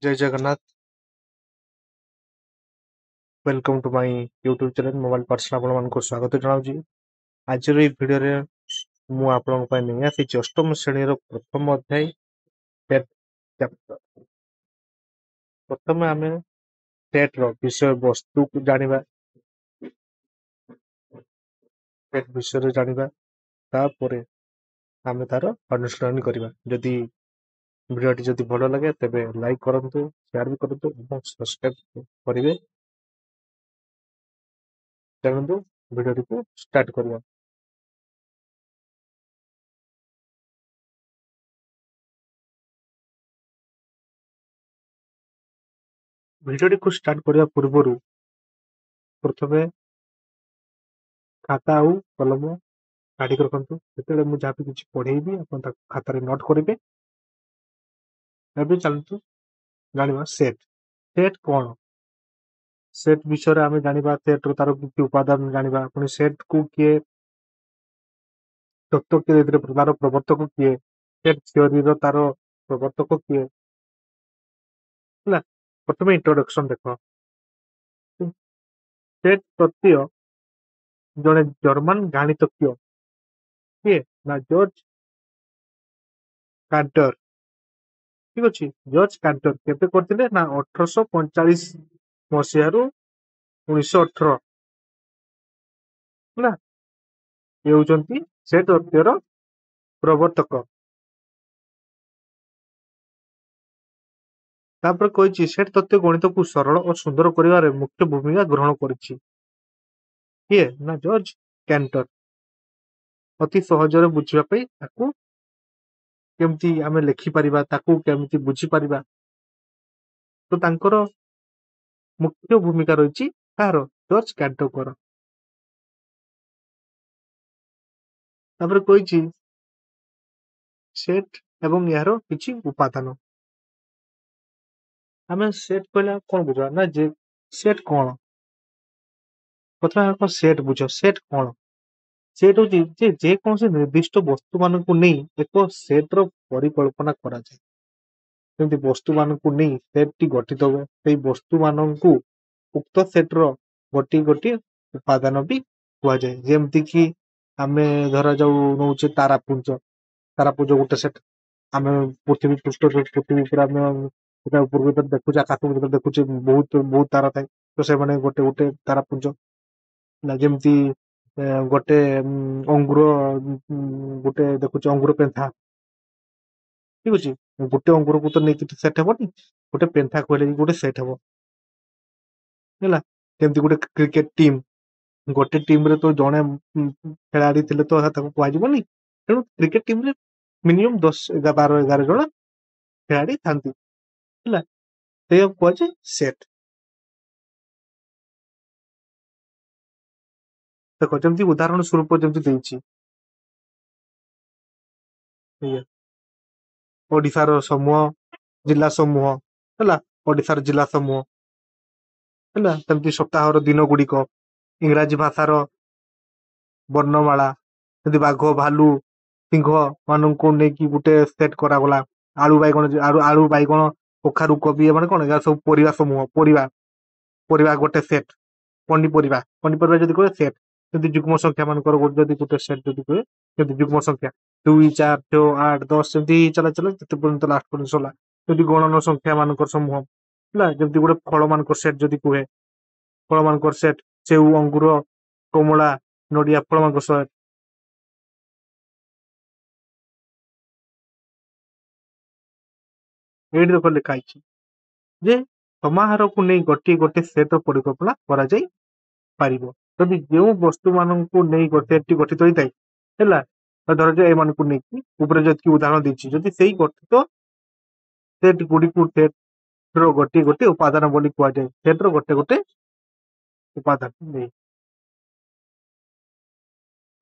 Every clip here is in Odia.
जय Jagannath. Welcome to my YouTube channel mobile person आपको स्वागत जनाऊँ। आज भिडियो मु आपण नहीं आसी अष्टम श्रेणी प्रथम अध्याय टेट चैप्टर। प्रथम आम टेट विषय वस्तु को जानिबा, टेट विषय जानिबा तापर आम तार अनुसरण करबा। जदि भिडियोटी जदि भल लगे तेबे लाइक करंतु, शेयर भी करंतु और सब्सक्राइब करिवे। चलंतु भिडियोटी को स्टार्ट करबा। भिडियोटी को स्टार्ट करबा पूर्वरु प्रथमे खाता आउ कलम काढ़ी रखु। जो मुझे जहाँ किसी पढ़ेबी आप खातार नोट करेंगे। चलतु जाना सेट। सेट कौन? सेट विषय आम जाना सेट तार कि उपादान जाना। पुणी सेट को किए तत्व किए तार प्रवर्तक किए, सेट थ्योरी तार प्रवर्तक किए। प्रथम इंट्रोडक्शन देख। सेट प्रत्यय जड़े जर्मन गणितज्ञ किए ना जॉर्ज कार्टर। ठीक अच्छे। जॉर्ज कार्टर केते करथिले ना 1845 मसीह रु 1918 है। ये होचंती सेट तथ्यर प्रवर्तक। तापर कहिछि सेट तथ्य गणित को सरल और सुंदर करिवारे मुख्य भूमिका ग्रहण करिछि। किए ना जॉर्ज कैंटर। अति सहजरे बुझिबा पई ताकू केमती आमे लिखि परिबा, ताकू केमती बुझि परिबा। तो तांकर मुख्य भूमिका रहिछि कार जॉर्ज कैंटर कर। तापर कहिछि सेट एवं यार किछि उपादान। आमे सेट कहला कोन बुझा ना जे सेट कोन। प्रथम आप सेट बुझ। सेट कोन? सेट होछि जे कौन से निर्दिष्ट वस्तु मान को नहीं एक सेट रो परिकल्पना करा जाय। जेमति वस्तु मान को नहीं सेट टी गठित हो, सेई वस्तु मान को उक्त सेट रो गोटी गोटी उपादान भी हुआ जाए। जेमति कि आमे धरा जाऊ नउचे तारापुंज। तारापुंज गोटे सेट। आमे पृथ्वी पृष्ठ पृथ्वी पर आमे एटा ऊपर देखुचे, आकाश में देखुचे बहुत बहुत तारा थाए। तो से माने गोटे गोटे तारापुंज ना। जेमति गोटे अंगुर गोटे देखुचे अंगुर पेंथा। ठीक अछि। गोटे अंगुर को तो नहीं सेट हेबनी, गोटे पेंथा कहले गोटे सेट हेबो हैला। जेमति गोटे क्रिकेट टीम, गोटे टीम रे तो जणे खिलाड़ी थिले तो ताको कुआ जिवनी। तेणु क्रिकेट टीम रे मिनिमम 10 12 11 जण खिलाड़ी थांती हैला। ते कुआ जे सेट। देखो जेमति उदाहरण स्वरूप जेमति देछि ओडिशार समूह जिला समूह हैला। ओडिशार जिला समूह हैला। तमती सप्ताहर दिन गुड़िक इंग्राजी भाषार वर्णमाला जदि बाघ भालू सिंह मान को लेकिन गोटे सेट करागला। आलू बैगण आलू बैगण कखारू कोबी माने कोन सब परिवा समूह। परिवा परिवा गोटे सेट। पनीपरिवा पनीपरिवा जदि कहे सेट। जदि युग्म संख्या मानकर जदि गोटे सेट जदि कहे जदि युग्म संख्या 2 4 6 8 10 जदि चला चला तते पर्यंत लास्ट पर्यंत सला। जदि गणन संख्या मानकर समूह हैला। जदि गोटे फल मानकर सेट जदि कहे फल मानकर सेट सेउ अंगूर कमला नडिया फल मानकर सेट। एडी देखो लिखा है जे समाहार को नहीं गोटे गोटे सेट परिकल्पना करा जाई पारिबो। जदि जो वस्तु मान को नहीं सेट गठित होता है धर जो एमान को नहीं ऊपर जदि उदाहरण देछि जदि सेही गठित सेट गुडी को सेट रो गोटे गोटे उपादान बोली कुआ जाय। सेट रो गोटे गोटे उपादान नहीं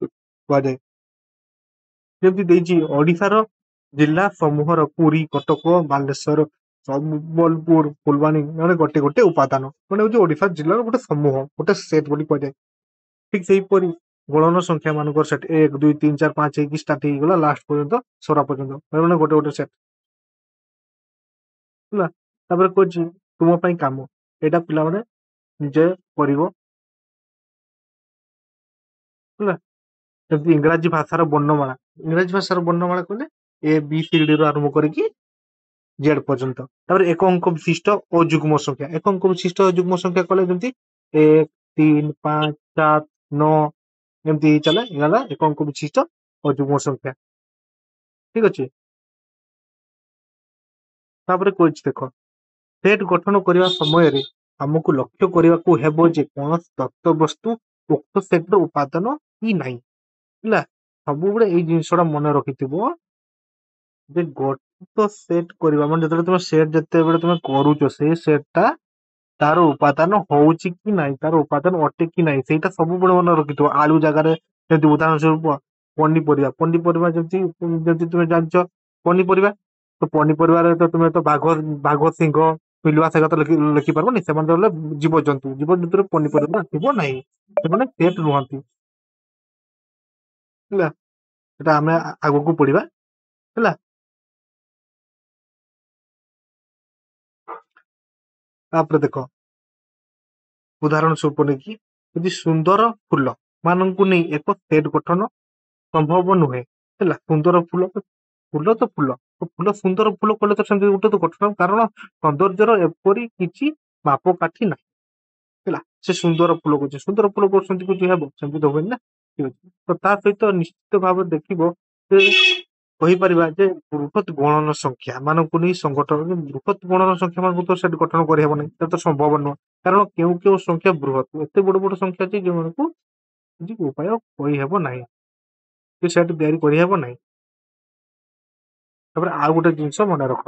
कुआ जाय। जेमति देछि ओडिशार जिला समूहर पुरी कटक बालेश्वर सम्बलपुर फुलवाणी माने गोटे गोटे उपादान माने होछि ओडिशा जिल्लार गोटे समूह गोटे सेट बोली कुआ जाय। ठीक सेही परी गणन संख्या मानकर सेट 1 2 3 4 5 की स्टार्ट हो गला लास्ट पर्यंत सरा पर्यंत माने गोटे गोटे सेट हैला। ତାପରେ କହୁଛି ତୁମ ପାଇଁ କାମ, ଏଇଟା ପିଲାମାନେ ନିଜେ କରିବ ହେଲା। ଯେମିତି ଇଂରାଜୀ ଭାଷାର ବର୍ଣ୍ଣମାଳା, ଇଂରାଜୀ ଭାଷାର ବର୍ଣ୍ଣମାଳା କହିଲେ ABCD ରୁ ଆରମ୍ଭ କରିକି ଜେଡ୍ ପର୍ଯ୍ୟନ୍ତ। ତାପରେ ଏକ ଅଙ୍କ ବିଶିଷ୍ଟ ଅଯୁଗ୍ମ ସଂଖ୍ୟା, ଏକ ଅଙ୍କ ବିଶିଷ୍ଟ ଅଯୁଗ୍ମ ସଂଖ୍ୟା କଲେ ଯେମିତି 1 3 5 7 9 ଏମିତି ହେଇ ଚାଲେ, ଏଗଲା ଏକ ଅଙ୍କ ବିଶିଷ୍ଟ ଅଯୁଗ୍ମ ସଂଖ୍ୟା। ଠିକ ଅଛି। ତାପରେ କହିଛି ଦେଖ, ସେଟ୍ ଗଠନ କରିବା ସମୟରେ ଆମକୁ ଲକ୍ଷ୍ୟ କରିବାକୁ ହେବ ଯେ କୌଣସି ତତ୍ତ୍ୱ ବସ୍ତୁ ଉକ୍ତ ସେଟ୍ର ଉପାଦାନ କି ନାହିଁ ହେଲା। ସବୁବେଳେ ଏଇ ଜିନିଷଟା ମନେ ରଖିଥିବ ଯେ ଗଠିତ ସେଟ୍ କରିବା ମାନେ ଯେତେବେଳେ ତମେ ସେଟ୍ ଯେତେବେଳେ ତମେ କରୁଛ ସେଇ ସେଟ୍ଟା ତାର ଉପାଦାନ ହଉଛି କି ନାହିଁ, ତାର ଉପାଦାନ ଅଟେ କି ନାହିଁ, ସେଇଟା ସବୁବେଳେ ମନେ ରଖିଥିବ। ଆଳୁ ଜାଗାରେ ଯେମିତି ଉଦାହରଣ ସ୍ୱରୂପ ପନିପରିବା, ପନିପରିବା ଯେମିତି ଯେମିତି ତୁମେ ଜାଣିଛ ପନିପରିବା, ତ ପନିପରିବାରେ ତ ତୁମେ ତ ବାଘ ବାଘ ସିଂହ ପିଲୁଆ ସେଗା ତ ଲେଖିପାରିବନି, ସେମାନେ ତ ହେଲେ ଜୀବଜନ୍ତୁ, ଜୀବଜନ୍ତୁରେ ପନିପରିବା ଥିବ ନାହିଁ, ସେମାନେ ସେଟ୍ ରୁହନ୍ତି ହେଲା। ସେଟା ଆମେ ଆଗକୁ ପଢିବା ହେଲା। ତାପରେ ଦେଖ ଉଦାହରଣ ସ୍ୱରୂପ ନେଇକି, ଯଦି ସୁନ୍ଦର ଫୁଲ ମାନଙ୍କୁ ନେଇ ଏକ ସେଟ୍ ଗଠନ ସମ୍ଭବ ନୁହେଁ ହେଲା। ସୁନ୍ଦର ଫୁଲ ଫୁଲ ତ ଫୁଲ, ଫୁଲ ସୁନ୍ଦର ଫୁଲ କଲେ ତ ସେମିତି ଗୋଟେ ତ ଗଠନ, କାରଣ ସୌନ୍ଦର୍ଯ୍ୟର ଏପରି କିଛି ମାପକାଠି ନାହିଁ ହେଲା। ସେ ସୁନ୍ଦର ଫୁଲ କରୁଛି, ସୁନ୍ଦର ଫୁଲ କରୁଛନ୍ତି କିଛି ହେବ, ସେମିତି ତ ହୁଏନି ନା। ଠିକ ଅଛି। ତ ତା ସହିତ ନିଶ୍ଚିତ ଭାବରେ ଦେଖିବ ଯେ କହିପାରିବା ଯେ ବୃହତ ଗଣନ ସଂଖ୍ୟା ମାନଙ୍କୁ ନେଇ ସଂଗଠନ, ବୃହତ ଗଣନ ସଂଖ୍ୟା ମାନଙ୍କୁ ତ ସେଠି ଗଠନ କରିହେବ ନାହିଁ, ସେଟା ତ ସମ୍ଭବ ନୁହଁ। କାରଣ କେଉଁ କେଉଁ ସଂଖ୍ୟା ବୃହତ, ଏତେ ବଡ ବଡ ସଂଖ୍ୟା ଅଛି ଯେଉଁମାନଙ୍କୁ କିଛି ଉପାୟ କହିହେବ ନାହିଁ, କି ସେଠି ତିଆରି କରିହେବ ନାହିଁ। ତାପରେ ଆଉ ଗୋଟେ ଜିନିଷ ମନେ ରଖ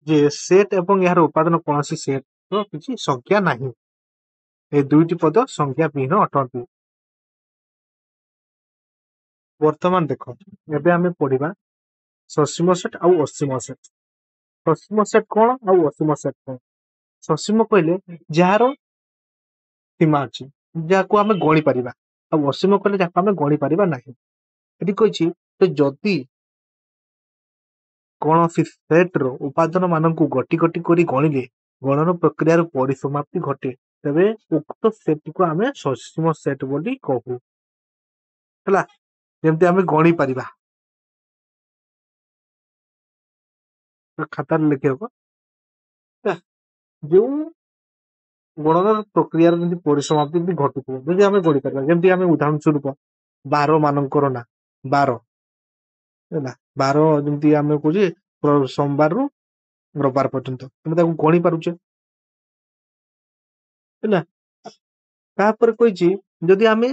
ଯେ ସେଟ୍ ଏବଂ ଏହାର ଉପାଦାନ କୌଣସି ସେଟ୍ ର କିଛି ସଂଖ୍ୟା ନାହିଁ, এই ଦୁଇଟି ପଦ ସଂଖ୍ୟା ବିହୀନ ଅଟନ୍ତି। ବର୍ତ୍ତମାନ ଦେଖ, ଏବେ ଆମେ ପଢିବା ସସୀମ ସେଟ୍ ଆଉ ଅସୀମ ସେଟ୍। ସସୀମ ସେଟ୍ କଣ ଆଉ ଅସୀମ ସେଟ୍ କଣ? ସସୀମ କହିଲେ ଯାହାର ସୀମା ଅଛି, ଯାହାକୁ ଆମେ ଗଣି ପାରିବା, ଆଉ ଅସୀମ କହିଲେ ଯାହାକୁ ଆମେ ଗଣି ପାରିବା ନାହିଁ। ଏଠି କହିଛି ଯଦି କୌଣସି ସେଟ୍‌ର ଉପାଦାନ ମାନଙ୍କୁ ଗୋଟି ଗୋଟି କରି ଗଣିଲେ ଗଣନ ପ୍ରକ୍ରିୟାର ପରିସମାପ୍ତି ଘଟେ, ତେବେ ଉକ୍ତ ସେଟ୍‌କୁ ଆମେ ସସୀମ ସେଟ୍ ବୋଲି କହୁ ହେଲା। ଯେମିତି ଆମେ ଗଣି ପାରିବା, ଖାତାରେ ଲେଖିବାକୁ ଯେଉଁ ଗଣନ ପ୍ରକ୍ରିୟାର ଯେମିତି ପରିସମାପ୍ତି ଯେମିତି ଘଟୁଥିବ, ଯଦି ଆମେ ଗଣିପାରିବା, ଯେମିତି ଆମେ ଉଦାହରଣ ସ୍ୱରୂପ 12 ମାନଙ୍କର ନା 12 ହେଲା, 12 ଯେମିତି ଆମେ କହୁଛେ ସୋମବାରରୁ ରବିବାର ପର୍ଯ୍ୟନ୍ତ ଆମେ ତାକୁ ଗଣି ପାରୁଛେ ହେଲା। ତାପରେ କହିଛି ଯଦି ଆମେ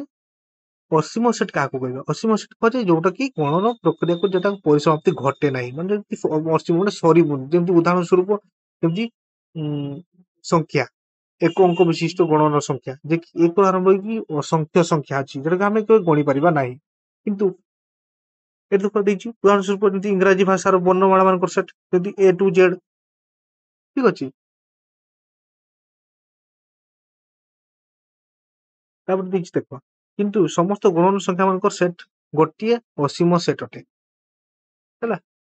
ଅସୀମ ସେଟ୍ କାହାକୁ କହିବା, ଅସୀମ ସେଟ୍ କୁହାଯାଏ ଯୋଉଟା କି ଗଣନ ପ୍ରକ୍ରିୟାକୁ ଯୋଉଟା ପରିସମାପ୍ତି ଘଟେ ନାହିଁ, ମାନେ ଯେମିତି ଅସୀମ ମାନେ ସରିବନି। ଯେମିତି ଉଦାହରଣ ସ୍ୱରୂପ ଯେମିତି ସଂଖ୍ୟା, ଏକ ଅଙ୍କ ବିଶିଷ୍ଟ ଗଣନ ସଂଖ୍ୟା, ଯେ କି ଏକ ଆରମ୍ଭ ହେଇକି ଅସଂଖ୍ୟ ସଂଖ୍ୟା ଅଛି ଯୋଉଟାକି ଆମେ କେବେ ଗଣି ପାରିବା ନାହିଁ। କିନ୍ତୁ ଏଠି ତ ଦେଇଛି ଉଦାହରଣ ସ୍ୱରୂପ ଯେମିତି ଇଂରାଜୀ ଭାଷାର ବର୍ଣ୍ଣମାଳା ମାନଙ୍କର ସେଟ୍, ଯଦି A to Z, ଠିକ ଅଛି। ତାପରେ ଦେଇଛି ଦେଖ, କିନ୍ତୁ ସମସ୍ତ ଗଣନ ସଂଖ୍ୟା ମାନଙ୍କର ସେଟ୍ ଗୋଟିଏ ଅସୀମ ସେଟ୍ ଅଟେ ହେଲା।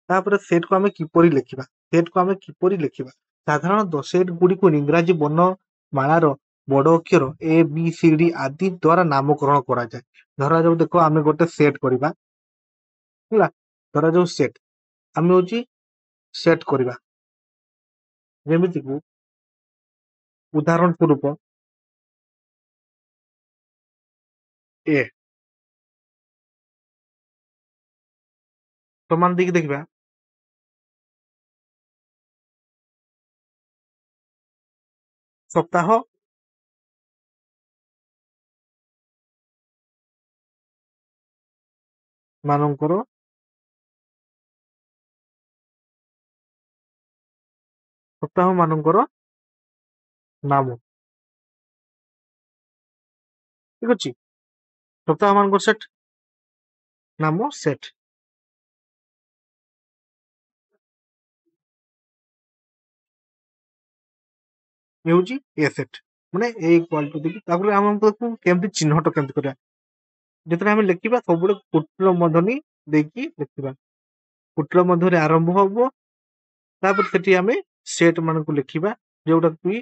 ତାପରେ ସେଟ୍ କୁ ଆମେ କିପରି ଲେଖିବା, ସେଟ୍ କୁ ଆମେ କିପରି ଲେଖିବା, ସାଧାରଣତଃ ସେଟ୍ ଗୁଡ଼ିକୁ ଇଂରାଜୀ ବର୍ଣ୍ଣମାଳାର ବଡ ଅକ୍ଷର ABCD ଆଦି ଦ୍ଵାରା ନାମକରଣ କରାଯାଏ। ଧରାଯାଉ ଦେଖ ଆମେ ଗୋଟେ ସେଟ୍ କରିବା ହେଲା, ଧରାଯାଉ ସେଟ୍ ଆମେ ହଉଛି ସେଟ୍ କରିବା, ଯେମିତିକୁ ଉଦାହରଣ ସ୍ୱରୂପ A ସମାନ ଦେଇକି ଦେଖିବା, ସପ୍ତାହ ମାନଙ୍କର ସପ୍ତାହ ମାନଙ୍କର ନାମ, ଠିକ ଅଛି। ସପ୍ତାହ ମାନଙ୍କର ସେଟ୍ ନାମ ସେଟ୍ ହେଉଛି A ସେଟ୍, ମାନେ A ଇକ୍ୱାଲ ଟୁ ଦେଇକି ତାପରେ ଆମେ ତାକୁ କେମିତି ଚିହ୍ନଟ କେମିତି କରିବା, ଯେତେବେଳେ ଆମେ ଲେଖିବା ସବୁବେଳେ ପୂର୍ଣ୍ଣ ବନ୍ଧନୀ ଦେଇକି ଲେଖିବା। କୁଟୀର ମଧ୍ୟରେ ଆରମ୍ଭ ହବ। ତାପରେ ସେଠି ଆମେ ସେଟ୍ ମାନଙ୍କୁ ଲେଖିବା, ଯୋଉଟା କି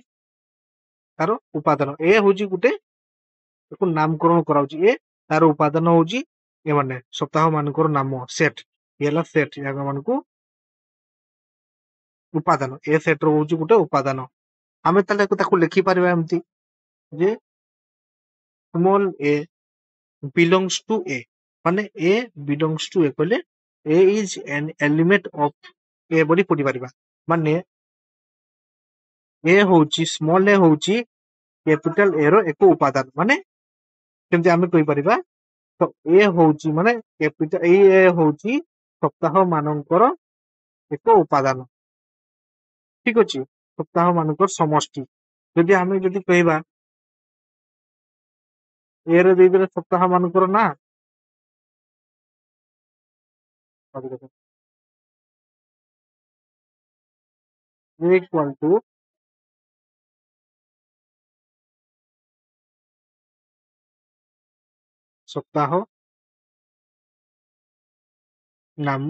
ତାର ଉପାଦାନ। ଏ ହଉଛି ଗୋଟେ ତାକୁ ନାମକରଣ କରାଉଛି। ଏ ତାର ଉପାଦାନ ହଉଛି ଏମାନେ ସପ୍ତାହ ମାନଙ୍କର ନାମ ସେଟ୍। ଇଏ ହେଲା ସେଟ୍ ଯାକ ମାନଙ୍କୁ ଉପାଦାନ। ଏ ସେଟ୍ ର ହଉଛି ଗୋଟେ ଉପାଦାନ। ଆମେ ତାହେଲେ ତାକୁ ଲେଖିପାରିବା ଏମିତି ଯେ small a belongs to A, ମାନେ ଏ ବିଲଙ୍ଗସ୍ ଟୁ ଏ କହିଲେ a is an element of A ବୋଲି ପଢିପାରିବା। ମାନେ ଏ ହଉଛି ସ୍ମଲ୍ ଏ ହଉଛି କ୍ୟାପିଟାଲ ଏ ର ଏକ ଉପାଦାନ। ମାନେ କେମିତି ଆମେ କହିପାରିବା, ତ ଏ ହଉଛି ମାନେ କ୍ୟାପିଟାଲ ଏ ହଉଛି ସପ୍ତାହ ମାନଙ୍କର ଏକ ଉପାଦାନ। ଠିକ ଅଛି, ସପ୍ତାହ ମାନଙ୍କର ସମଷ୍ଟି। ଯଦି ଆମେ ଯଦି କହିବା ଏ ରେ ଦେଇଦେଲେ ସପ୍ତାହ ମାନଙ୍କର ନାଁ, ଏ ଇକ୍ୱାଲ ଟୁ ସପ୍ତାହ ନାମ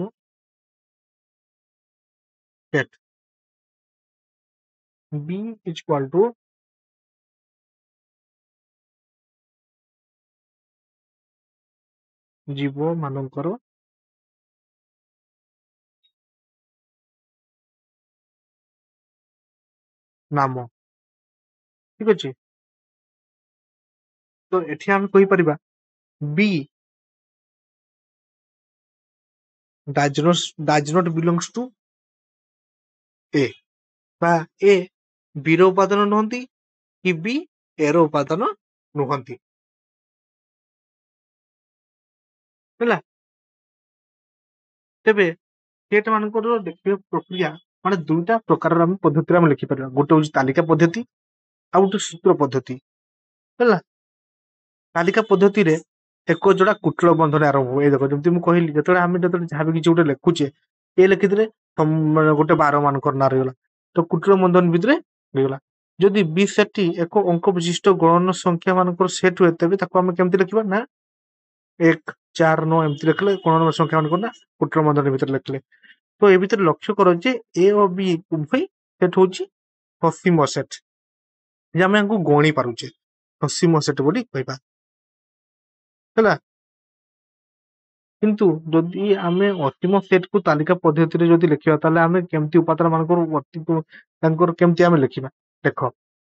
set. B is equal to ଜୀବ ମାନଙ୍କର ନାମ। ଠିକ ଅଛି, ତ ଏଠି ଆମେ କହିପାରିବା B does not belongs to A, ବା A B ର ଉପାଦାନ ନୁହନ୍ତି କି B A ର ଉପାଦାନ ନୁହନ୍ତି। ହେଲା, ତେବେ ସେଟ୍ ମାନଙ୍କର ଦେଖିବା ପ୍ରକ୍ରିୟା ମାନେ ଦୁଇଟା ପ୍ରକାରର ଆମେ ପଦ୍ଧତିରେ ଆମେ ଲେଖିପାରିବା। ଗୋଟେ ହଉଛି ତାଲିକା ପଦ୍ଧତି, ଆଉ ଗୋଟେ ସୂତ୍ର ପଦ୍ଧତି। ହେଲା, ତାଲିକା ପଦ୍ଧତିରେ ଏକ ଯୋଡା କୁଟଳ ବନ୍ଧନ ଆରମ୍ଭ ହୁଏ। ଦେଖ ଯେମିତି ମୁଁ କହିଲି, ଯେତେବେଳେ ଯାହାବି କିଛି ଗୋଟେ ଲେଖୁଛେ, ଏ ଲେଖିଦେଲେ ଗୋଟେ ବାର ମାନଙ୍କର ନାଁ ରହିଗଲା, ତ କୁଟଳ ବନ୍ଧନ ଭିତରେ ରହିଗଲା। ଯଦି ବି ସେଟ୍ଟି ଏକ ଅଙ୍କ ବିଶିଷ୍ଟ ଗଣନ ସଂଖ୍ୟା ମାନଙ୍କର ସେଟ୍ ହୁଏ, ତେବେ ତାକୁ ଆମେ କେମିତି ଲେଖିବା ନା 1, 4, 9 ଏମିତି ଲେଖିଲେ ଗଣନ ସଂଖ୍ୟା ମାନଙ୍କର ନା କୁଟଳ ବନ୍ଧନ ଭିତରେ ଲେଖିଲେ। ତ ଏ ଭିତରେ ଲକ୍ଷ୍ୟ କର ଯେ ଏ ଓ ବି ଉଭୟ ସେଟ୍ ହଉଛି ଅସୀମ ସେଟ୍, ଯେ ଆମେ ୟାଙ୍କୁ ଗଣି ପାରୁଛେ ଅସୀମ ସେଟ୍ ବୋଲି କହିବା। ହେଲା, କିନ୍ତୁ ଯଦି ଆମେ ଅସୀମ ସେଟ୍ କୁ ତାଲିକା ପଦ୍ଧତିରେ ଯଦି ଲେଖିବା, ତାହେଲେ ଆମେ କେମିତି ଉପାଦାନ ମାନଙ୍କର ତାଙ୍କର କେମିତି ଆମେ ଲେଖିବା? ଦେଖ,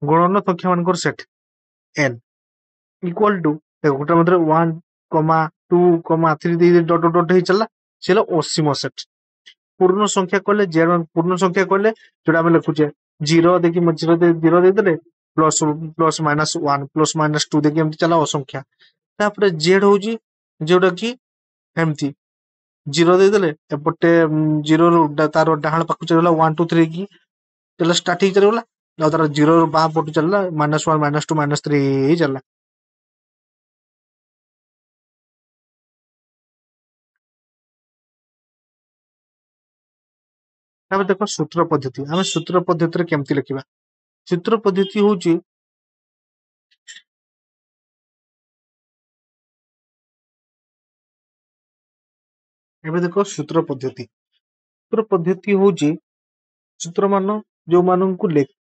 ଗଣନ ସଂଖ୍ୟା ମାନଙ୍କର ସେଟ୍ n ଇକ୍ୱାଲ ଟୁ ଗୋଟେ ମଧ୍ୟରେ 1, 2, 3 ଦେଇ ଡଟ ଡଟ ହେଇ ଚାଲିଲା, ସେ ହେଲା ଅସୀମ ସେଟ୍। ପୂର୍ଣ୍ଣ ସଂଖ୍ୟା କହିଲେ ପୂର୍ଣ୍ଣ ସଂଖ୍ୟା କହିଲେ ଯୋଉଟା ଆମେ ଲେଖୁଛେ 0 ଦେଇକି 0 ଦେଇଦେଲେ plus plus minus 1 plus minus 2 ଦେଇକି ଏମିତି ଚାଲା ଅସଂଖ୍ୟା। ତାପରେ ଜେଡ୍ ହଉଛି ଯୋଉଟା କି ଏମିତି 0 ଦେଇଦେଲେ ଏପଟେ 0 ରୁ ତାର ଡାହାଣ ପାଖକୁ ଚାଲିଗଲା 1, 2, 3 କି ଚାଲିଲା ଷ୍ଟାର୍ଟ ହେଇ ଚାଲିଗଲା, ଆଉ ତାର 0 ରୁ ବାଁ ପଟୁ ଚାଲିଲା -1, -2, -3 ହେଇ ଚାଲିଲା। ତାପରେ ଦେଖ ସୂତ୍ର ପଦ୍ଧତି। ଆମେ ସୂତ୍ର ପଦ୍ଧତିରେ କେମିତି ଲେଖିବା? ସୂତ୍ର ପଦ୍ଧତି ହଉଛି ଏବେ ଦେଖ ସୂତ୍ର ପଦ୍ଧତି ହଉଛି ସୂତ୍ର ମାନ ଯୋଉମାନଙ୍କୁ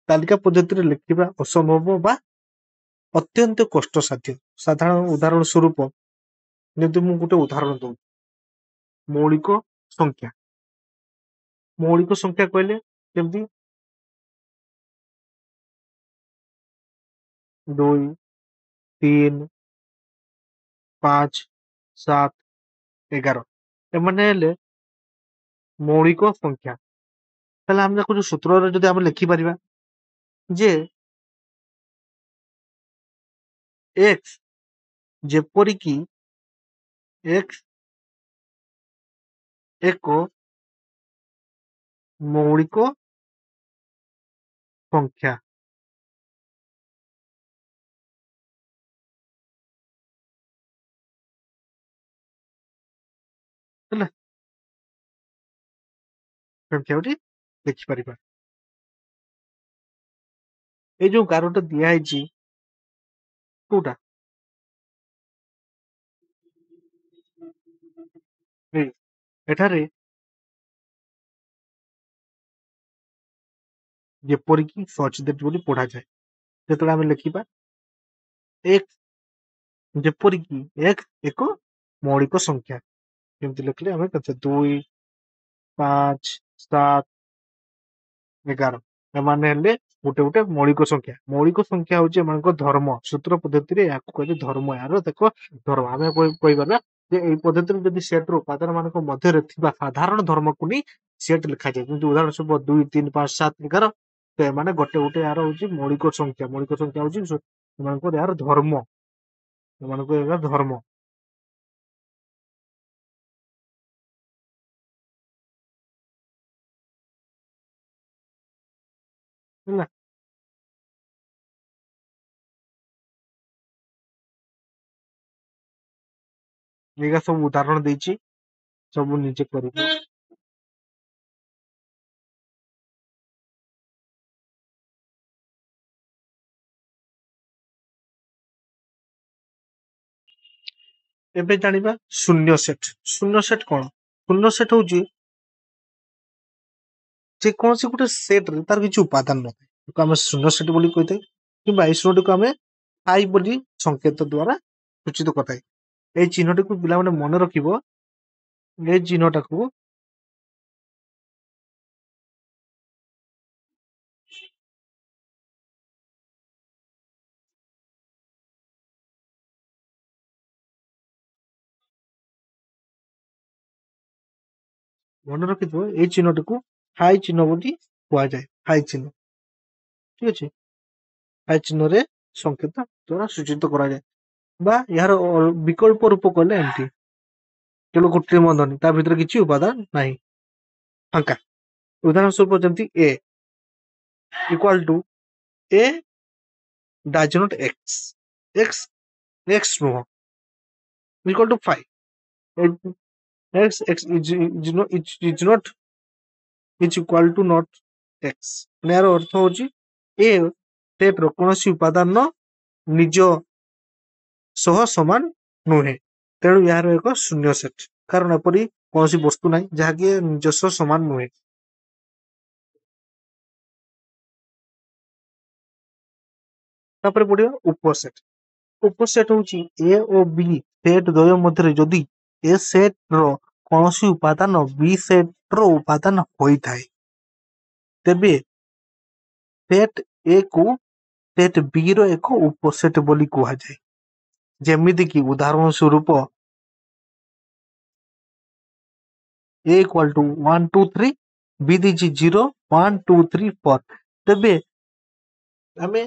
ତାଲିକା ପଦ୍ଧତିରେ ଲେଖିବା ଅସମ୍ଭବ ବା ଅତ୍ୟନ୍ତ କଷ୍ଟସାଧ୍ୟ। ସାଧାରଣ ଉଦାହରଣ ସ୍ୱରୂପ ଯଦି ମୁଁ ଗୋଟେ ଉଦାହରଣ ଦଉଛି, ମୌଳିକ ସଂଖ୍ୟା। ମୌଳିକ ସଂଖ୍ୟା କହିଲେ ଯେମିତି 2, 3, 5, 7, 11 ଏମାନେ ହେଲେ ମୌଳିକ ସଂଖ୍ୟା। ତାହେଲେ ଆମେ ତାକୁ ଯୋଉ ସୂତ୍ରରେ ଯଦି ଆମେ ଲେଖିପାରିବା ଯେ x ଯେପରିକି x ଏକ ମୌଳିକ ସଂଖ୍ୟା। ହେଲା, ସଂଖ୍ୟାଟି ଲେଖିପାରିବା। ଏଇ ଯୋଉ ଗାରଟା ଦିଆହେଇଛି କୋଉଟା ଏଠାରେ ଯେପରିକି ସଚ୍ ଦ୍ୟାଟ୍ ବୋଲି ପଢାଯାଏ। ଯେତେବେଳେ ଆମେ ଲେଖିବା x ଯେପରିକି x ଏକ ମୌଳିକ ସଂଖ୍ୟା, କେମିତି ଲେଖିଲେ ଆମେ କେତେ 2, 5, 7, 11 ଏମାନେ ହେଲେ ଗୋଟେ ଗୋଟେ ମୌଳିକ ସଂଖ୍ୟା। ମୌଳିକ ସଂଖ୍ୟା ହଉଛି ଏମାନଙ୍କ ଧର୍ମ। ସୂତ୍ର ପଦ୍ଧତିରେ ଏହାକୁ କହିଲେ ଧର୍ମ। ଏହାର ଦେଖ ଧର୍ମ ଆମେ କହିପାରିବା ଯେ ଏଇ ପଦ୍ଧତିରେ ଯଦି ସେଟ ର ଉପାଦାନ ମାନଙ୍କ ମଧ୍ୟରେ ଥିବା ସାଧାରଣ ଧର୍ମକୁ ନେଇ ସେଟ ଲେଖାଯାଏ। ଯେମିତି ଉଦାହରଣ ସ୍ୱରୂପ 2, 3, 5, 7, 11 ତ ଏମାନେ ଗୋଟେ ଗୋଟେ ଏହାର ହଉଛି ମୌଳିକ ସଂଖ୍ୟା। ମୌଳିକ ସଂଖ୍ୟା ହଉଛି ଏମାନଙ୍କର ଏହାର ଧର୍ମ। ଏମାନଙ୍କୁ ଏହା ଧର୍ମ। ହେଲା। ଏଇଗା ସବୁ ଉଦାହରଣ ଦେଇଛି, ସବୁ ନିଜେ କରିବ। ଏବେ ଜାଣିବା ଶୂନ୍ୟ ସେଟ। ଶୂନ୍ୟ ସେଟ କଣ? ଶୂନ୍ୟ ସେଟ ହଉଛି ଯେକୌଣସି ଗୋଟେ ସେଟ ରେ ତାର କିଛି ଉପାଦାନ ନଥାଏ, ତାକୁ ଆମେ ଶୂନ୍ୟ ସେଟ ବୋଲି କହିଥାଉ। କିମ୍ବା ଏଇ ଶୂନ୍ୟଟିକୁ ଆମେ ଥାଇ ବୋଲି ସଂକେତ ଦ୍ଵାରା ସୂଚିତ କରିଥାଏ। ଏଇ ଚିହ୍ନଟିକୁ ପିଲାମାନେ ମନେ ରଖିବ। ଏ ଚିହ୍ନଟାକୁ ମନେ ରଖିଥିବ। ଏଇ ଚିହ୍ନଟିକୁ ହାଇ ଚିହ୍ନ ବୋଲି କୁହାଯାଏ। ହାଇ ଚିହ୍ନ, ଠିକ ଅଛି। ହାଇ ଚିହ୍ନରେ ସଂକେତ ଦ୍ଵାରା ସୂଚିତ କରାଯାଏ। ବା ଏହାର ବିକଳ୍ପ ରୂପ କଲେ ଏମିତି କେବଳ ଗୋଟିଏ ବନ୍ଧନୀ, ତା ଭିତରେ କିଛି ଉପାଦାନ ନାହିଁ, ଫାଙ୍କା। ଉଦାହରଣ ସ୍ୱରୂପ ଯେମିତି a equal to a does not x, x x ନୁହଁ, equal to 5, x is not is equal to not x। ଏହାର ଅର୍ଥ ହଉଛି ଏ ସେଟ ର କୌଣସି ଉପାଦାନ ନିଜ ସହ ସମାନ ନୁହେଁ। ତେଣୁ ଏହାର ଏକ ଶୂନ୍ୟ ସେଟ। କାରଣ ଏପରି କୌଣସି ବସ୍ତୁ ନାହିଁ ଯାହାକି ନିଜସ୍ୱ ସମାନ ନୁହେଁ। ତାପରେ ପଡିବ ଉପସେଟ। ଉପସେଟ ହଉଛି ଏ ଓ ବି ସେଟ ଦ୍ୱୟ ମଧ୍ୟରେ ଯଦି ଏ ସେଟ ର କୌଣସି ଉପାଦାନ ବି ସେଟ ର ଉପାଦାନ ହୋଇଥାଏ, ତେବେ ସେଟ ଏ କୁ ସେଟ ବି ର ଏକ ଉପସେଟ ବୋଲି କୁହାଯାଏ। ଯେମିତି କି ଉଦାହରଣ ସ୍ୱରୂପ a equal to 1, 2, 3, b ଦେଇଛି 0, 1, 2, 3, 4। ତେବେ ଆମେ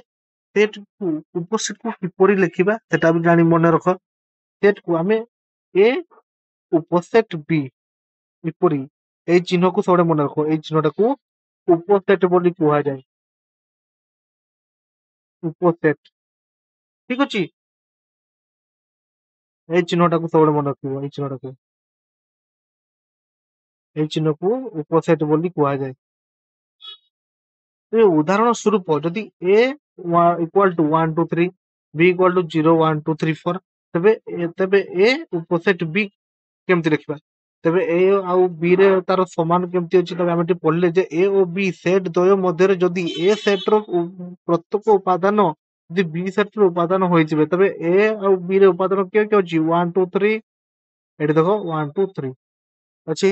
ସେଟ କୁ ଉପସେଟ କୁ କିପରି ଲେଖିବା ସେଟା ବି ଜାଣି ମନେ ରଖ। ସେଟ କୁ ଆମେ ଏ ଉପସେଟ ବି, ଏପରି ଏଇ ଚିହ୍ନକୁ ସବୁବେଳେ ମନେ ରଖ। ଏଇ ଚିହ୍ନଟାକୁ ଉପସେଟ ବୋଲି କୁହାଯାଏ। ଉପସେଟ, ଠିକ ଅଛି। ଏଇ ଚିହ୍ନଟାକୁ ସବୁବେଳେ ମନେ ରଖିବ। ଏଇ ଚିହ୍ନଟାକୁ, ଏଇ ଚିହ୍ନକୁ ଉପସେଟ ବୋଲି କୁହାଯାଏ। ଉଦାହରଣ ସ୍ୱରୂପ ଯଦି a equal to 1, 2, 3, b equal to 0, 1, 2, 3, 4, ତେବେ a ଉପସେଟ b କେମିତି ଲେଖିବା? ତେବେ a ଆଉ b ରେ ତାର ସମାନ କେମିତି ଅଛି? ତେବେ ଆମେ ଟିକେ ପଢିଲେ ଯେ a ଓ b ସେଟ ଦ୍ୱୟ ମଧ୍ୟରେ ଯଦି a ସେଟ ର ପ୍ରତ୍ୟେକ ଉପାଦାନ ଯଦି b ସେଟ ର ଉପାଦାନ ହୋଇଯିବେ, ତେବେ a ଆଉ b ର ଉପାଦାନ କିଏ କିଏ ଅଛି? 1, 2, 3। ଏଠି ଦେଖ 1, 2, 3 ଅଛି,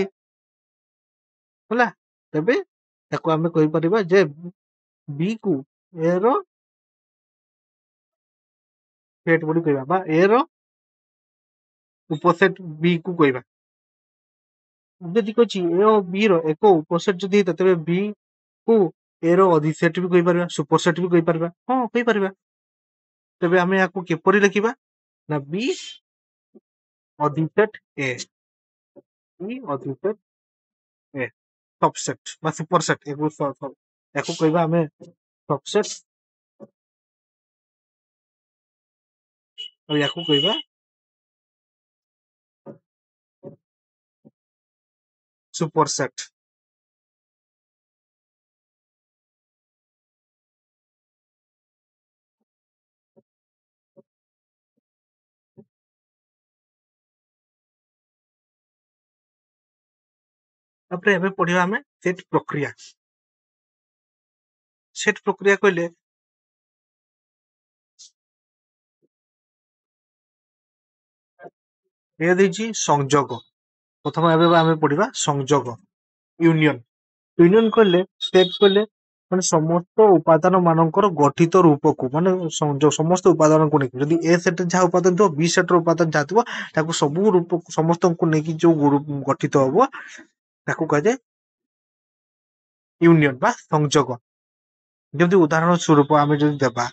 ହେଲା। ତେବେ ତାକୁ ଆମେ କହିପାରିବା ଯେ ବି କୁ ଏ ର ସେଟ ବୋଲି କହିବା, ବା ଏ ର ଉପସେଟ ବି କୁ କହିବା। ଯଦି କହିଛି ଏ ଓ ବି ର ଏକ ଉପସେଟ ଯଦି ହେଇଥାଏ, ତେବେ ବି କୁ ଏ ର ଅଧିସେଟ ବି କହିପାରିବା, ସୁପରସେଟ ବି କହିପାରିବା। ହଁ, କହିପାରିବା। ତେବେ ଆମେ ଏହାକୁ କିପରି ଲେଖିବା? ନା ବି ଅଧିସେଟ ଏ, ବି ଅଧିସେଟ ଏ, ସବସେଟ ବା ସୁପରସେଟ। ୟାକୁ କହିବା ଆମେ ସବସେଟ, ଆଉ ୟାକୁ କହିବା ସୁପରସେଟ। ତାପରେ ଏବେ ପଢିବା ଆମେ ସେଟ ପ୍ରକ୍ରିୟା। सेट प्रक्रिया कहले ए देछि संयोग प्रथम एबे आमे पढिबा संयोग यूनियन यूनियन कहले सेट कहले माने समस्त उपादान मानकर गठित रूपक माने जो समस्त उपादान को नेकी जदि ए सेट जहा उपादान तो बी सेट रो उपादान जहा थिबो ताको सब रूप समस्त को नेकी जो गठित हबो ताको कह जाय यूनियन बा संयोग जेमति उदाहरण स्वरूप आमे जदि देबा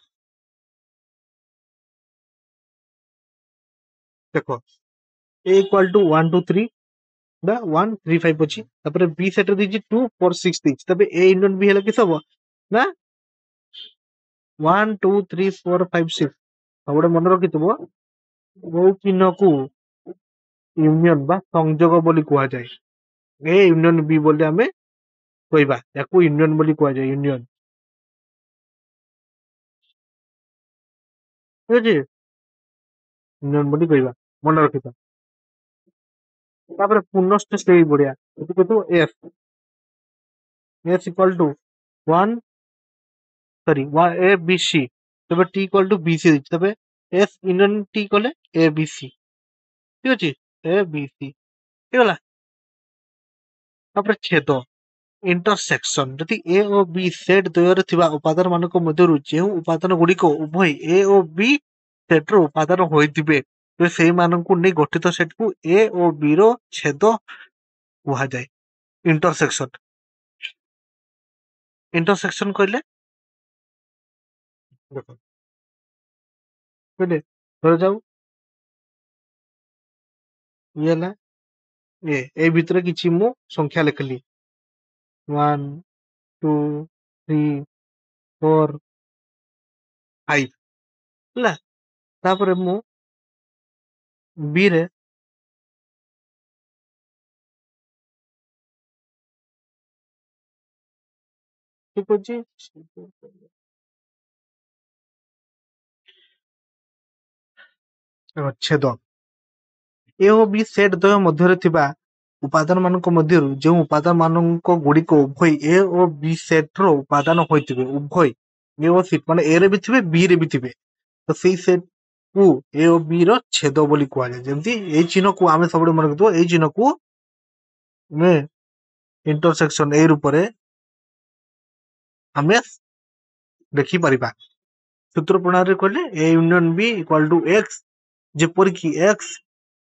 देखो ए इक्वल टू 1 2 3 बा 1 3 5 अछि तापर बी सेट रे दिछि 2 4 6 दिछि तबे ए यूनियन बी हेला किस हबो ना 1 2 3 4 5 6 सबडे मन रखितबो वो चिन्ह को यूनियन बा संयोग बोली कुआ जाय ए यूनियन बी बोली आमे कहबा याकू यूनियन बोली कुआ जाय यूनियन ठीक अछि यूनियन बोली कहबा मन रखितो तापर पुनश्च स्टेज बढ़िया एति कहतो F F equal to 1 sorry 1 A B C तबे T equal to B C तबे एफ यूनियन टी कले ए बी सी ठीक अछि ए बी सी ठीक होला तापर छेद इंटरसेक्शन जदि ए ओ बी सेट द्वयर थिबा उपादान मानक मध्यरु जेउ उपादान गुड़िक उभय ए ओ बी सेट रो उपादान होइतिबे तो सेई मानकु नै गठित सेट को ए ओ बी रो छेद कुहा जाय इंटरसेक्शन इंटरसेक्शन कहले देखो कहले धर जाऊ ये ना ए भितरे किछि मु संख्या लिखली 1 2 3 4 5 ହେଲା तापर मु बी रे ठीक अछि छेद ए ओ बी सेट द्वय मध्यरे थिबा उपादान मानक मध्यरु जो उपादान मानक गुड़िक उभय ए ओ बी सेट रो उपादान होइतिबे उभय ए ओ सी माने ए रे भी थिबे बी रे भी थिबे तो सेई सेट को ए ओ बी रो छेद बोली कुआ जाय जेमति ए चिन्ह को आमे सबडे मन रखतो ए चिन्ह को ने इंटरसेक्शन ए रूप रे आमे देखि परिबा सूत्र प्रणाली कहले A union B equal to X जेपर कि एक्स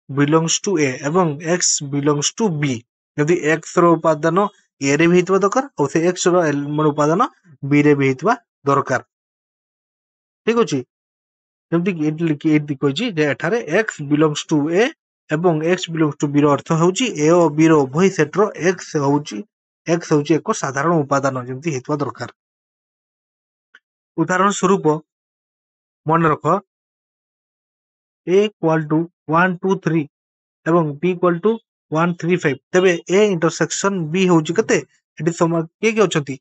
बिलोंग्स टू ए एवं एक्स बिलोंग्स टू बी यदि एक्स रो उपादान ए रे भी हितबा दरकार और से एक्स रो एलिमेंट उपादान बी रे भी हितबा दरकार ठीक अछि जेमति कि एट लिखि एट कहछि जे एठारे एक्स बिलोंग्स टू ए एवं एक्स बिलोंग्स टू बी रो अर्थ होउछि ए और बी रो उभय सेट रो एक्स होउछि एक साधारण उपादान जेमति हितबा दरकार उदाहरण स्वरूप मन रख ए इक्वल टू 1 2 3 एवं बी इक्वल टू 1 3 5 तबे ए इंटरसेक्शन बी होउछि कते एटी सम के अछंती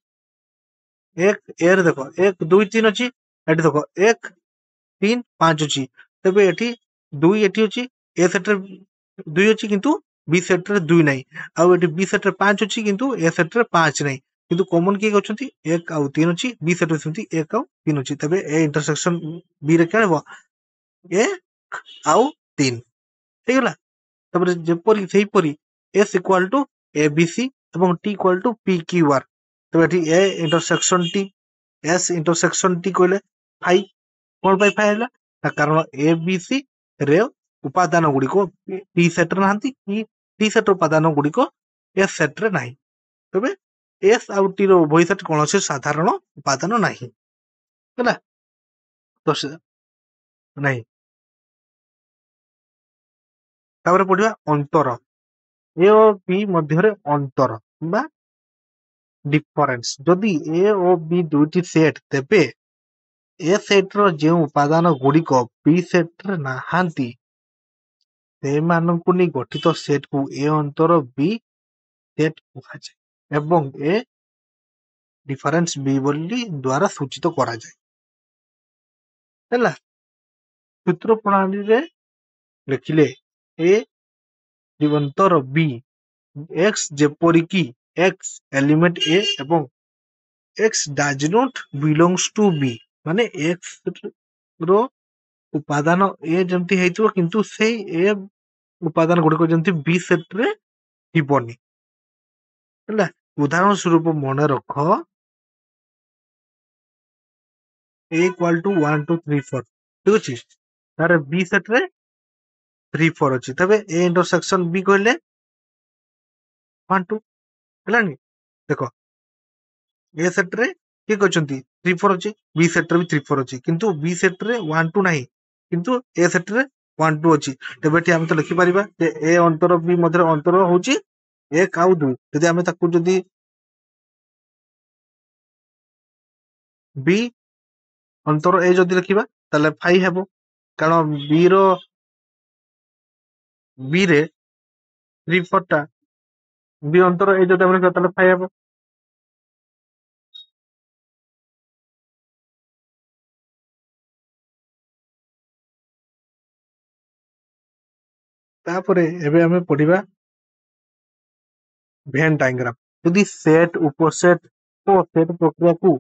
एक ए रे देखो 1 2 3 अछि एटी देखो 1 3 5 अछि तबे एटी 2 एटी अछि ए सेट रे 2 अछि किंतु बी सेट रे 2 नै आ एटी बी सेट रे 5 अछि किंतु ए सेट रे 5 नै किंतु कॉमन के अछंती 1 आ 3 अछि बी सेट रे सेमती 1 आ 3 अछि तबे ए इंटरसेक्शन बी रे केहबो 1 आ 3 ठीक होला तापर जेपरि सेही परि S equal to A B C एवं T equal to P Q R तबे एठी A intersection T S intersection T कहले फाइ कोन पाइ फाइ हैला कारण ए बी सी रे उपादान गुडी को टी सेट रे नांती की टी सेट उपादान गुडी को एस सेट रे नाही तबे एस आ टी रो उभय सेट कोनोसे साधारण उपादान नाही हैला तो नाही तापर पढिबा अंतर ए ओ बी मध्यरे अंतर बा डिफरेंस जदि ए ओ बी दुईटी सेट तेबे ए सेट रो जे उपादान गुड़िक बी सेट रे नाहांती सेमानंकु नै गठित सेट को ए अंतर बी सेट कुहाଯାଏ एवं ए डिफरेंस बी बोली द्वारा सूचित करा जाए हैला सूत्र प्रणाली रे लिखिले ए अंतर बी एक्स जेपरि कि एक्स एलिमेंट ए एवं x does not belongs to b ମାନେ x ର ଉପାଦାନ a ଯେମିତି ହେଇଥିବ କିନ୍ତୁ ସେଇ a ଉପାଦାନ ଗୁଡିକ ଯେମିତି b ସେଟ ରେ ଥିବନି ହେଲା। ଉଦାହରଣ ସ୍ୱରୂପ ମନେ ରଖ a equal to 1 2 3 4 ଠିକ ଅଛି। ତାର b ସେଟ ରେ 3 4 ଅଛି ତେବେ a ଇଣ୍ଟରସେକ୍ସନ b କହିଲେ 1 2 ହେଲାନି। ଦେଖ ଏ ସେଟ ରେ କିଏ କହିଛନ୍ତି 3 4 ଅଛି, ବି ସେଟ ରେ ବି 3 4 ଅଛି କିନ୍ତୁ ବି ସେଟ ରେ 1 2 ନାହିଁ କିନ୍ତୁ ଏ ସେଟ ରେ 1 2 ଅଛି। ତେବେ ଏଠି ଆମେ ତ ଲେଖିପାରିବା ଯେ ଏ ଅନ୍ତର ବି ମଧ୍ୟରେ ଅନ୍ତର ହଉଛି 1 ଆଉ 2। ଯଦି ଆମେ ତାକୁ ଯଦି ବି ଅନ୍ତର ଏ ଯଦି ଲେଖିବା ତାହେଲେ 5 ହେବ କାରଣ ବି ରେ 3 4 ଟା ବି ଅନ୍ତର ଏ ଯଦି ଆମେ ଲେଖିବା ତାହେଲେ 5 ହେବ। ତାପରେ ଏବେ ଆମେ ପଢିବା ଭେନ୍ ଡାଇଗ୍ରାମ। ଯଦି ସେଟ ଉପସେଟ ଓ ସେଟ ପ୍ରକ୍ରିୟାକୁ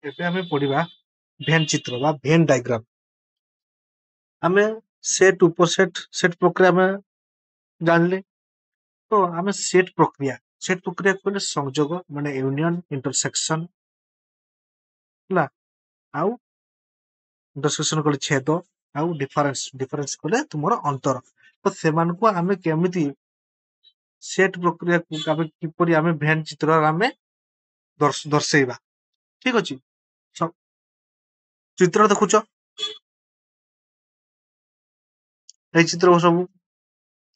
ଏବେ ଆମେ ପଢିବା ଭେନ୍ ଚିତ୍ର ବା ଭେନ୍ ଡାଇଗ୍ରାମ। ଆମେ ସେଟ ଉପସେଟ ସେଟ ପ୍ରକ୍ରିୟା ଆମେ ଜାଣିଲେ ତ ଆମେ ସେଟ ପ୍ରକ୍ରିୟା କହିଲେ ସଂଯୋଗ ମାନେ ୟୁନିୟନ ଇଣ୍ଟରସେକ୍ସନ ହେଲା। ଆଉ ଇଣ୍ଟରସେକ୍ସନ କହିଲେ ଛେଦ ଆଉ ଡିଫରେନ୍ସ କହିଲେ ତୁମର ଅନ୍ତର। ତ ସେମାନଙ୍କୁ ଆମେ କେମିତି ସେଟ ପ୍ରକ୍ରିୟାକୁ ଆମେ କିପରି ଆମେ ଭେନ୍ ଚିତ୍ରରେ ଆମେ ଦର୍ଶେଇବା ଠିକ ଅଛି। ଚିତ୍ର ଦେଖୁଛ ଏଇ ଚିତ୍ର ସବୁ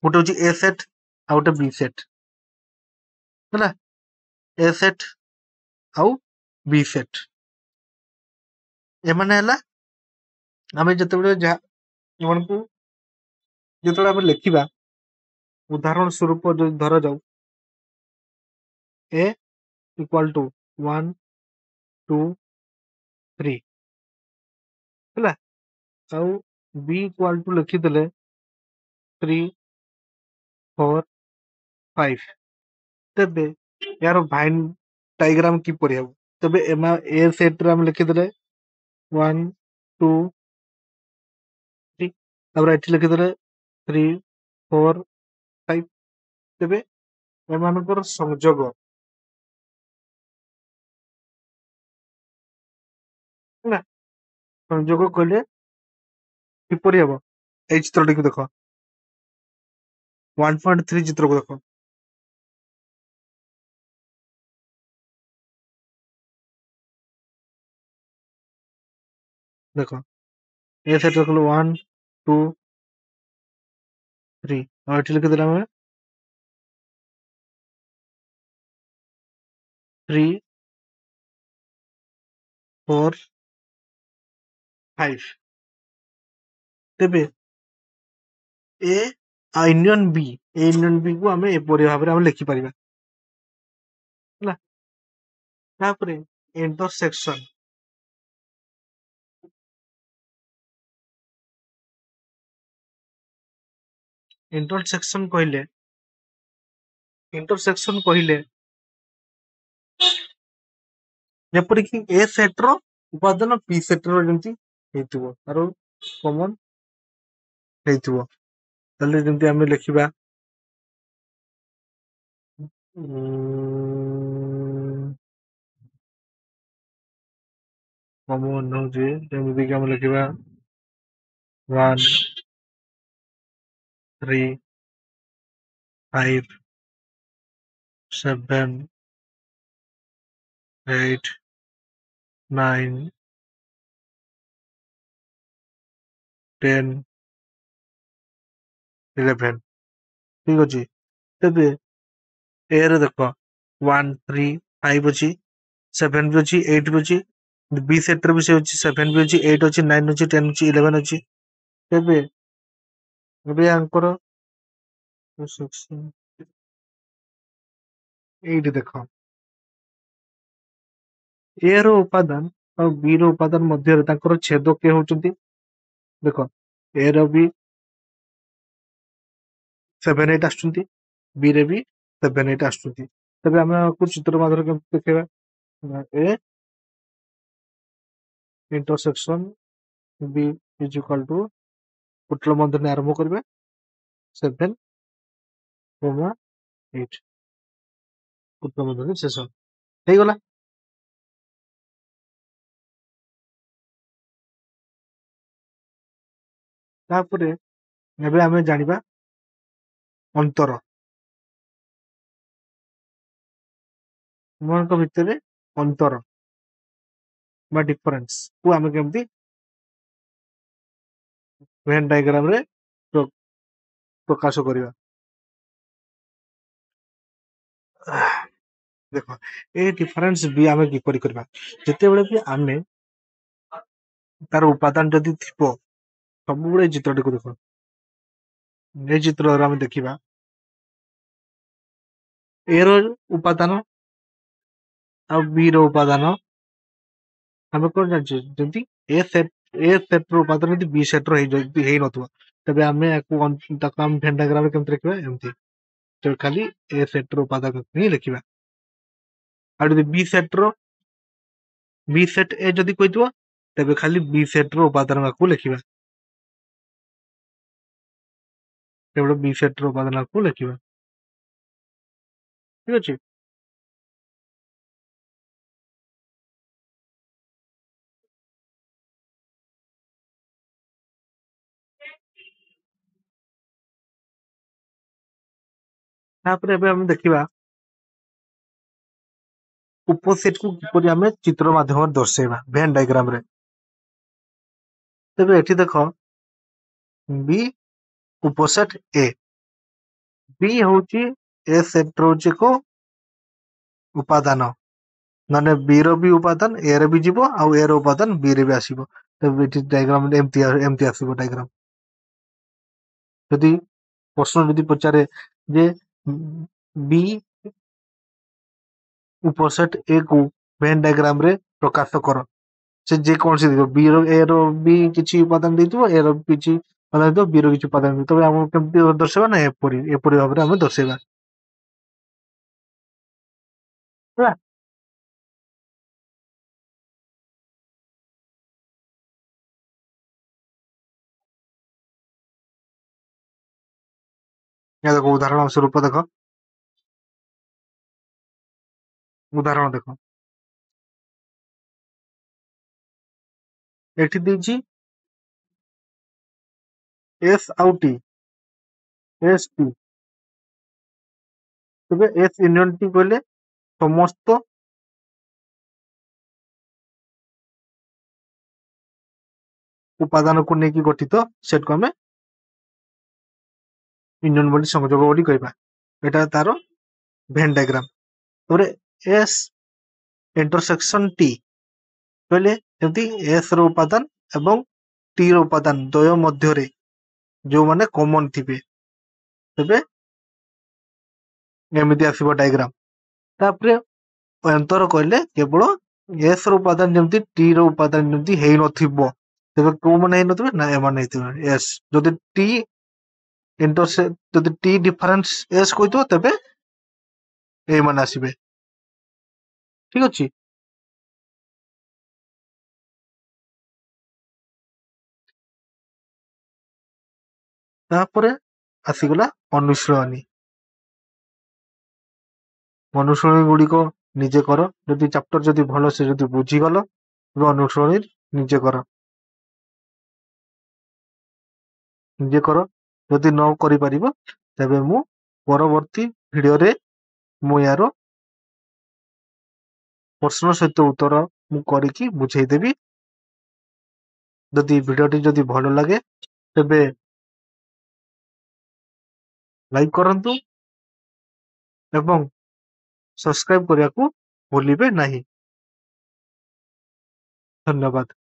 ଗୋଟେ ହଉଛି ଏ ସେଟ ଆଉ ଗୋଟେ ବି ସେଟ ହେଲା। ଏ ସେଟ ଆଉ ବି ସେଟ ଏମାନେ ହେଲା ଆମେ ଯେତେବେଳେ ଏମାନଙ୍କୁ ଯେତେବେଳେ ଆମେ ଲେଖିବା ଉଦାହରଣ ସ୍ୱରୂପ ଯଦି ଧରାଯାଉ a equal to 1 2 3 ହେଲା ଆଉ b equal to ଲେଖିଦେଲେ 3 4 5 ତେବେ ଏହାର ଭାଇନ୍ ଡାଇଗ୍ରାମ କିପରି ହେବ? ତେବେ ଏ ସେଟ ରେ ଆମେ ଲିଖିଦେଲେ 1 2 3 ତାପରେ ଏଠି ଲିଖିଦେଲେ 3 4 5 ତେବେ ଏମାନଙ୍କର ସଂଯୋଗ ହେଲା। ସଂଯୋଗ କହିଲେ କିପରି ହେବ? ଏଇ ଚିତ୍ରଟିକୁ ଦେଖ 1.3 ଚିତ୍ରକୁ ଦେଖ ଦେଖ ଏ ସେଟ ରେ କହିଲୁ 1 2 3 ଆଉ ଏଠି ଲିଖିଦେଲେ ଆମେ 3 4 5 ତେବେ ଏ ୟୁନିୟନ ବି କୁ ଆମେ ଏପରି ଭାବରେ ଆମେ ଲେଖିପାରିବା ହେଲା। ତାପରେ ଇଣ୍ଟରସେକ୍ସନ ଇଣ୍ଟରସେକ୍ସନ କହିଲେ ଯେପରିକି ଏ ସେଟ ର ଉପାଦାନ ପି ସେଟ ର ଯେମିତି ହେଇଥିବ ତାର କମନ ହେଇଥିବ ତାହେଲେ ଯେମିତି ଆମେ ଲେଖିବା କମନ ହଉଛି ଯେମିତିକି ଆମେ ଲେଖିବା 1 3 5 7 8 9 10 11 ଠିକ ଅଛି। ତେବେ ଏ ରେ ଦେଖ 1 3 5 ଅଛି 7 ବି ଅଛି 8 ବି ଅଛି ବି ସେଟ ରେ ବି ସେ ଅଛି 7 ବି ଅଛି 8 ଅଛି 9 ଅଛି 10 ଅଛି 11 ଅଛି। ତେବେ ଏବେ ଆଙ୍କର ଏଇଠି ଦେଖ ଏ ର ଉପାଦାନ ଆଉ ବି ର ଉପାଦାନ ମଧ୍ୟରେ ତାଙ୍କର ଛେଦ କିଏ ହଉଛନ୍ତି ଦେଖ ଏ ର ବି 7 8 ଆସୁଛନ୍ତି, ବି ରେ ବି 7 8 ଆସୁଛନ୍ତି। ତେବେ ଆମେ ଆକୁ ଚିତ୍ର ମାଧ୍ୟମରେ କେମିତି ଦେଖେଇବା? A intersection B is equal to କୁଟଲ ମଧ୍ୟରେ ଆରମ୍ଭ କରିବା 7 8 କୁଟଲ ମଧ୍ୟରେ ଶେଷ ହେଇଗଲା। ତାପରେ ଏବେ ଆମେ ଜାଣିବା ଅନ୍ତର। ଏମାନଙ୍କ ଭିତରେ ଅନ୍ତର ବା ଡିଫରେନ୍ସ କୁ ଆମେ କେମିତି ଭେନ୍ ଡାଇଗ୍ରାମ ରେ ପ୍ରକାଶ କରିବା। ଦେଖ ଏ ଡିଫରେନ୍ସ ବି ଆମେ କିପରି କରିବା? ଯେତେବେଳେ ବି ଆମେ ତାର ଉପାଦାନ ଯଦି ଥିବ, ସବୁବେଳେ ଏଇ ଚିତ୍ରଟିକୁ ଦେଖ। ଏ ଚିତ୍ରରେ ଆମେ ଦେଖିବା ଏ ର ଉପାଦାନ ଆଉ ବି ର ଉପାଦାନ ଆମେ କଣ ଜାଣିଛେ? ଯଦି ଏ ସେଟ ର ଉପାଦାନ ଯଦି ବି ସେଟ ର ହେଇନଥିବ, ତେବେ ଆମେ ତାକୁ ଆମେ ଭେନ୍ ଡାଇଗ୍ରାମ ରେ କେମିତି ଲେଖିବା? ଏମିତି ଖାଲି ଏ ସେଟ ର ଉପାଦାନ ହିଁ ଲେଖିବା। ଆଉ ଯଦି ବି ସେଟ ଏ ଯଦି କହିଥିବ, ତେବେ ଖାଲି ବି ସେଟ ର ଉପାଦାନ ଲେଖିବା। କେବଳ ବି ସେଟ ର ଉପାଦାନ ଲେଖିବା। ଠିକ ଅଛି। ତାପରେ ଏବେ ଆମେ ଦେଖିବା ଉପସେଟ କୁ କିପରି ଆମେ ଚିତ୍ର ମାଧ୍ୟମରେ ଦର୍ଶେଇବା ଭେନ୍ ଡାଇଗ୍ରାମ ରେ। ତେବେ ଏଠି ଦେଖ ବି ଉପସେଟ ଏ, ବି ହଉଛି ଏ ସେଟ ର ହଉଛି ଏକ ଉପାଦାନ, ମାନେ ବି ର ବି ଉପାଦାନ ଏ ରେ ବି ଯିବ, ଆଉ ଏ ର ଉପାଦାନ ବି ରେ ବି ଆସିବ। ତେବେ ଏଠି ଡାଇଗ୍ରାମ ଏମିତି ଆସିବ ଡାଇଗ୍ରାମ। ଯଦି ପ୍ରଶ୍ନ ଯଦି ପଚାରେ ଯେ ବି ଉପସେଟ ଏ କୁ ଭେନ୍ ଡାଇଗ୍ରାମ ରେ ପ୍ରକାଶ କର, ସେ ଯେକୌଣସି ଦେଇଥିବ, ବି ର ଏ ର ବି କିଛି ଉପାଦାନ ଦେଇଥିବ, ଏ ର କିଛି ଉପାଦାନ ଦେଇଥିବ, ବି ର କିଛି ଉପାଦାନ ଦେଇଥିବ, ତେବେ ଆମକୁ କେମିତି ଦର୍ଶେଇବା? ନା ଏପରି ଭାବରେ ଆମେ ଦର୍ଶେଇବା। ହେଲା। ଦେଖ ଉଦାହରଣ ସ୍ୱରୂପ ଦେଖ, ଉଦାହରଣ ଦେଖ ଏଠି ଦେଇଛି ଏସ୍ ଆଉ ଟି, ଏସ୍ ଟି। ତେବେ ଏସ୍ ୟୁନିୟନ ଟି କହିଲେ ସମସ୍ତ ଉପାଦାନକୁ ନେଇକି ଗଠିତ ସେଟକୁ ଆମେ ୟୁନିୟନ ବୋଲି ସଂଯୋଗ ବୋଲି କହିବା। ଏଟା ତାର ଭେନ୍ ଡାଇଗ୍ରାମ। ତାପରେ ଏସ୍ ଇଣ୍ଟରସେକ୍ସନ ଟି କହିଲେ ଯେମିତି ଏସ୍ ର ଉପାଦାନ ଏବଂ ଟି ର ଉପାଦାନ ଦ୍ୱୟ ମଧ୍ୟରେ ଯୋଉମାନେ କମନ ଥିବେ, ତେବେ ଏମିତି ଆସିବ ଡାଇଗ୍ରାମ। ତାପରେ ଅନ୍ତର କହିଲେ କେବଳ ଏସ୍ ର ଉପାଦାନ ଯେମିତି ଟି ର ଉପାଦାନ ଯେମିତି ହେଇନଥିବ, ତେବେ କୋଉମାନେ ହେଇନଥିବେ? ନା ଏମାନେ ହେଇଥିବେ ଏସ୍। ଯଦି ଟି ଯଦି ଟି ଡିଫରେନ୍ସ ଏସ୍ କହିଥିବ, ତେବେ ଏଇମାନେ ଆସିବେ। ଠିକ ଅଛି। ତାପରେ ଆସିଗଲା ଅନୁଶୀଳନୀ। ଅନୁଶୀଳନୀ ଗୁଡିକ ନିଜେ କର। ଯଦି ଚାପ୍ଟର ଯଦି ଭଲ ସେ ଯଦି ବୁଝିଗଲ, ତେବେ ଅନୁଶୀଳନୀ ନିଜେ କର। ନିଜେ କର। ଯଦି ନ କରିପାରିବ, ତେବେ ମୁଁ ପରବର୍ତ୍ତୀ ଭିଡିଓରେ ମୁଁ ୟାର ପ୍ରଶ୍ନ ସହିତ ଉତ୍ତର ମୁଁ କରିକି ବୁଝେଇଦେବି। ଯଦି ଭିଡିଓଟି ଯଦି ଭଲ ଲାଗେ, ତେବେ ଲାଇକ୍ କରନ୍ତୁ ଏବଂ ସବସ୍କ୍ରାଇବ କରିବାକୁ ଭୁଲିବେ ନାହିଁ। ଧନ୍ୟବାଦ।